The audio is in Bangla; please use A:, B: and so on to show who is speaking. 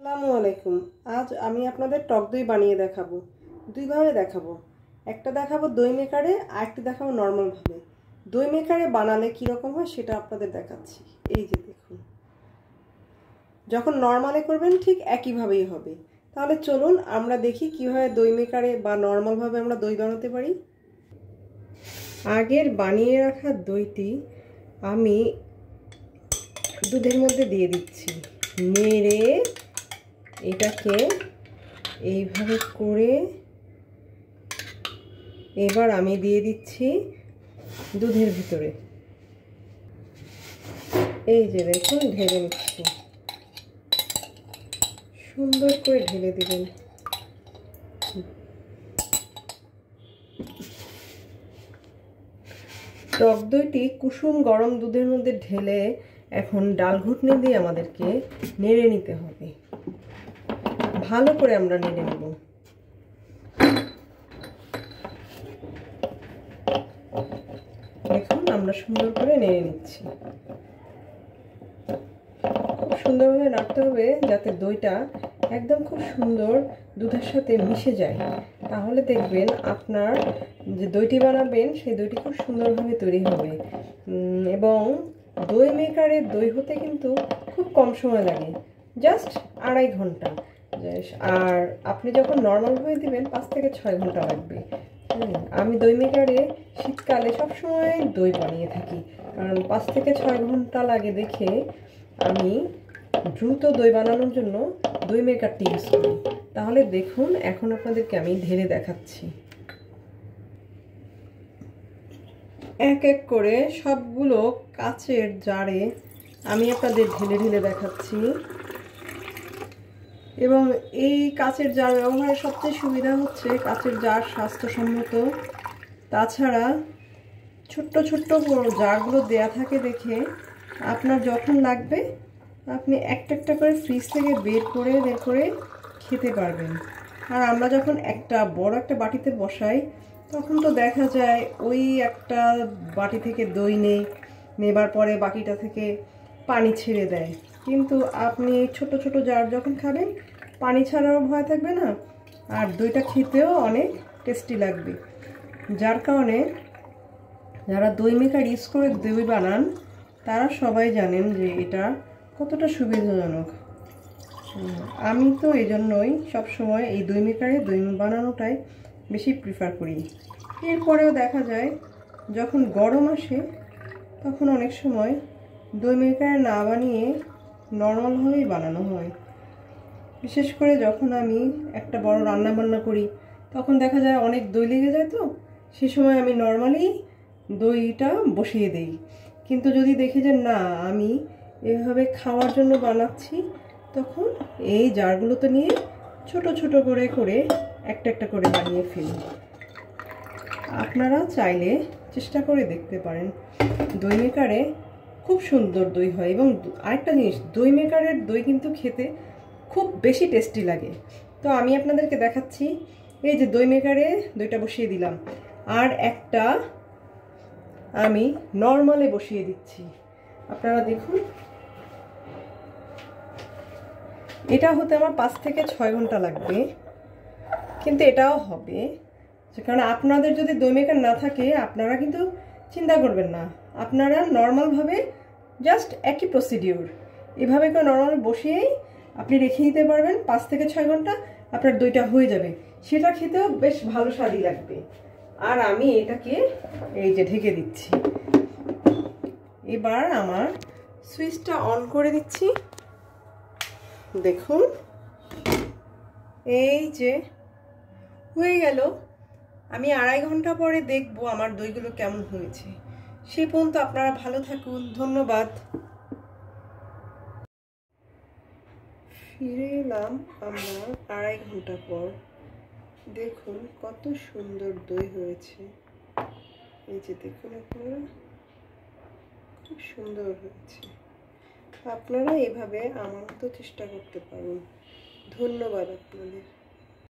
A: আসসালামু আলাইকুম। আজ আমি আপনাদের টক দই বানিয়ে দেখাবো। দুইভাবে দেখাবো। একটা দেখাবো দই মেকারে, আর একটা দেখাবো নর্মাল ভাবে। দই মেকারে বানালে কি রকম হয় সেটা আপনাদের দেখাচ্ছি। এই যে দেখুন, যখন নর্মালে করবেন ঠিক একইভাবেই হবে। তাহলে চলুন আমরা দেখি কিভাবে দই মেকারে বা নর্মাল ভাবে আমরা দই বানাতে পারি। আগের বানিয়ে রাখা দইটি আমি দুধের মধ্যে দিয়ে দিচ্ছি, নেড়ে এটাকে এইভাবে করে এবার আমি দিয়ে দিচ্ছি দুধের ভিতরে। এই যে দেখুন, ঢেলে নিচ্ছি, সুন্দর করে ঢেলে দিবেন। টক দইটি কুসুম গরম দুধের মধ্যে ঢেলে এখন ডাল ঘুটনি দিয়ে আমাদেরকে নেড়ে নিতে হবে। ভালো করে আমরা নেড়ে নেব। দেখুন, আমরা সুন্দর করে নেড়ে নিচ্ছি। খুব সুন্দরভাবে নাড়তে হবে যাতে দইটা একদম খুব সুন্দর দুধের সাথে মিশে যায়। তাহলে দেখবেন আপনার যে দইটি বানাবেন সেই দইটি খুব সুন্দরভাবে তৈরি হবে। এবং দই মেকারে দই হতে কিন্তু খুব কম সময় লাগে, জাস্ট 2.5 ঘন্টা। আর আপনি যখন নর্মালভাবে দিবেন 5 থেকে 6 ঘন্টা লাগবে। আমি দই মেকারে শীতকালে সবসময় দই বানিয়ে থাকি, কারণ 5 থেকে 6 ঘন্টা লাগে দেখে আমি দ্রুত দই বানানোর জন্য দই মেকারটি ইউজ করি। তাহলে দেখুন, এখন আপনাদেরকে আমি ঢেলে দেখাচ্ছি। এক এক করে সবগুলো কাচের জারে আমি আপনাদের ঢেলে ঢেলে দেখাচ্ছি। এবং এই কাচের জার ব্যবহারের সবচেয়ে সুবিধা হচ্ছে কাচের জার স্বাস্থ্যসম্মত। তাছাড়া ছোট্ট ছোট্ট জারগুলো দেয়া থাকে দেখে আপনার যখন লাগবে আপনি একটা একটা করে ফ্রিজ থেকে বের করে খেতে পারবেন। আর আমরা যখন একটা বড় একটা বাটিতে বসাই তখন তো দেখা যায় ওই একটা বাটি থেকে দই নেবার পরে বাকিটা থেকে পানি ছেড়ে দেয়। কিন্তু আপনি ছোট ছোট জার যখন খাবেন পানি ছাড়ারও ভয় থাকবে না, আর দইটা খেতেও অনেক টেস্টি লাগবে। যার কারণে যারা দই মেকার ইউজ করে দই বানান তারা সবাই জানেন যে এটা কতটা সুবিধাজনক। আমি তো এই জন্যই সবসময় এই দই মেকারে দই বানানোটাই বেশি প্রিফার করি। এরপরেও দেখা যায় যখন গরম আসে তখন অনেক সময় দই মেকারে না বানিয়ে নর্মালভাবেই বানানো হয়। বিশেষ করে যখন আমি একটা বড় রান্না বান্না করি তখন দেখা যায় অনেক দই লেগে যায়, তো সে সময় আমি নর্মালি দইটা বসিয়ে দেই। কিন্তু যদি দেখি যে না, আমি এভাবে খাওয়ার জন্য বানাচ্ছি, তখন এই জারগুলোতে নিয়ে ছোট ছোট করে করে একটা একটা করে বানিয়ে ফেলি। আপনারা চাইলে চেষ্টা করে দেখতে পারেন। দই মেকারে খুব সুন্দর দই হয়। এবং আরেকটা জিনিস, দই মেকারের দই কিন্তু খেতে খুব বেশি টেস্টি লাগে। তো আমি আপনাদেরকে দেখাচ্ছি। এই যে দই মেকারে দইটা বসিয়ে দিলাম, আর একটা আমি নর্মালে বসিয়ে দিচ্ছি। আপনারা দেখুন, এটা হতে আমার 5 থেকে 6 ঘন্টা লাগবে, কিন্তু এটাও হবে। কারণ আপনাদের যদি দই মেকার না থাকে আপনারা কিন্তু চিন্তা করবেন না, আপনারা নর্মালভাবে জাস্ট একই প্রসিডিওর এভাবে করে নর্মাল বসিয়েই আপনি রেখে দিতে পারবেন। 5 থেকে 6 ঘন্টা আপনার দইটা হয়ে যাবে। সেটা খেতেও বেশ ভালো স্বাদই লাগবে। আর আমি এটাকে এই যে ঢেকে দিচ্ছি। এবার আমার সুইচটা অন করে দিচ্ছি। দেখুন, এই যে হয়ে গেল। আমি 2.5 ঘন্টা পরে দেখবো আমার দইগুলো কেমন হয়েছে। সেই পর্যন্ত আপনারা ভালো থাকুন। ধন্যবাদ। ফিরে এলাম আমরা 2.5 ঘন্টা পর। দেখুন কত সুন্দর দই হয়েছে। এই যে দেখুন, আপনারা খুব সুন্দর হয়েছে। আপনারা এভাবে আমার মতো চেষ্টা করতে পারেন। ধন্যবাদ আপনাদের।